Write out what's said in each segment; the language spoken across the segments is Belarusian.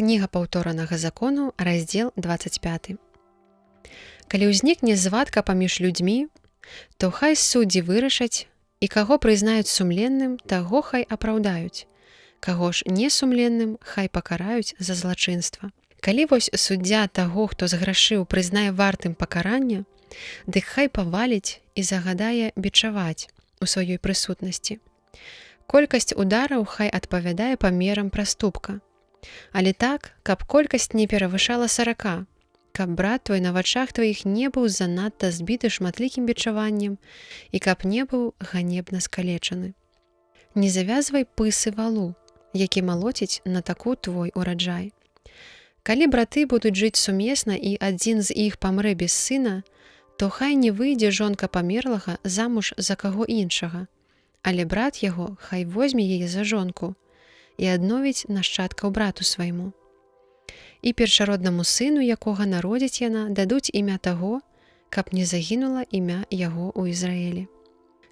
Кніга паўторанага закону, раздзел 25. Калі ўзнікне звадка паміж людзьмі, то хай суддзі вырашаць, і каго прызнаюць сумленным, таго хай апраўдаюць, каго ж несумленным хай пакараюць за злачынства. Калі вось суддзя таго, хто зграшыў, прызнае вартым пакарання, дык хай паваліць і загадае бичаваць у сваёй прысутнасці. Колькасць удараў хай адпавядае памерам праступка. Але так, каб колькасць не перавышала 40, каб брат твой на вачах тваіх не быў занадта збіты шматлікім бичаваннем і каб не быў ганебна скалечаны. Не завязвай пысы валу, які малоціць на таку твой ураджай. Калі браты будуць жыць сумесна і адзін з іх памрэ без сына, то хай не выйдзе жонка памерлага замуж за каго іншага, але брат яго хай возьме яе за жонку і адновіць нашчадкаў брату свайму. І першароднаму сыну, якога народзіць яна, дадуць імя таго, каб не загінула імя яго ў Ізраілі.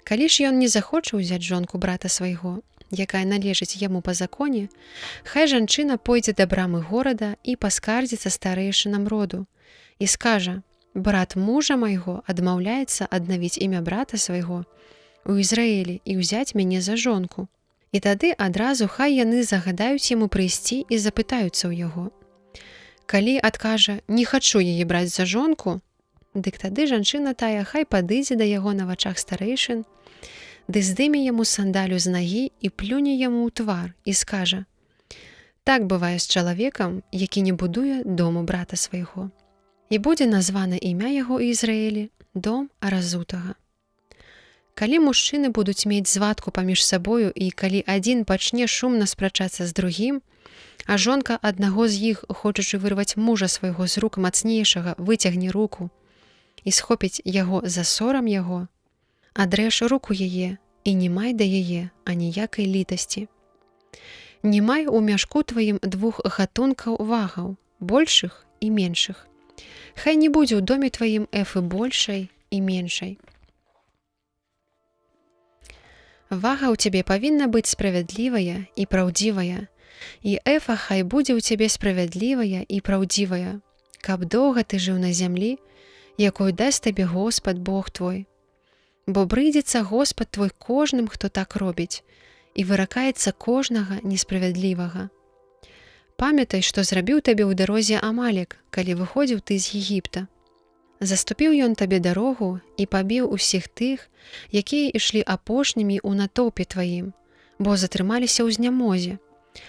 Калі ж ён не захоча ўзяць жонку брата свайго, якая належыць яму па законе, хай жанчына пойдзе да брамы горада і паскардзіцца старэйшынам роду і скажа: «Брат мужа майго адмаўляецца аднавіць імя брата свайго ў Ізраілі і ўзяць мяне за жонку». І тады адразу хай яны загадаюць яму прыйсці і запытаюцца ў яго. Калі адкажа: «Не хачу яе браць за жонку», дык тады жанчына тая хай падыдзе да яго на вачах старэйшын, ды здыме яму сандалю з нагі і плюне яму ў твар і скажа: «Так бывае з чалавекам, які не будуе дому брата свайго». І будзе названа імя яго ў Ізраілі дом разутага. Калі мужчыны будуць мець звадку паміж сабою і калі адзін пачне шумна спрачацца з другім, а жонка аднаго з іх, хочучы вырваць мужа свайго з рук мацнейшага, выцягне руку і схопіць яго за сорам яго, адрэж руку яе і не май да яе аніякай літасці. Не май у мяшку тваім 2 гатункаў вагаў, большых і меншых. Хай не будзе ў доме тваім эфы большай і меншай. Вага ў цябе павінна быць справядлівая і праўдзівая, і эфа хай будзе ў цябе справядлівая і праўдзівая, каб доўга ты жыў на зямлі, якую дасць табе Господ Бог твой. Бо брыдзецца Господ твой кожным, хто так робіць, і выракаецца кожнага несправядлівага. Памятай, што зрабіў табе ў дарозе Амалек, калі выходзіў ты з Егіпта. Заступіў ён табе дарогу і пабіў усіх тых, якія ішлі апошнімі ў натоўпе тваім, бо затрымаліся ў знямозе,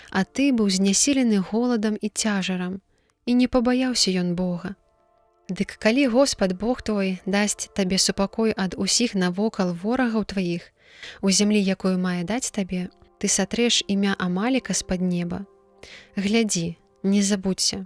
а ты быў знясілены голадам і цяжарам, і не пабаяўся ён Бога. Дык калі Господ Бог твой дасць табе супакой ад усіх навокал ворагаў тваіх, у зямлі, якую мае даць табе, ты сатрэш імя Амалека з-пад неба. Глядзі, не забудзься.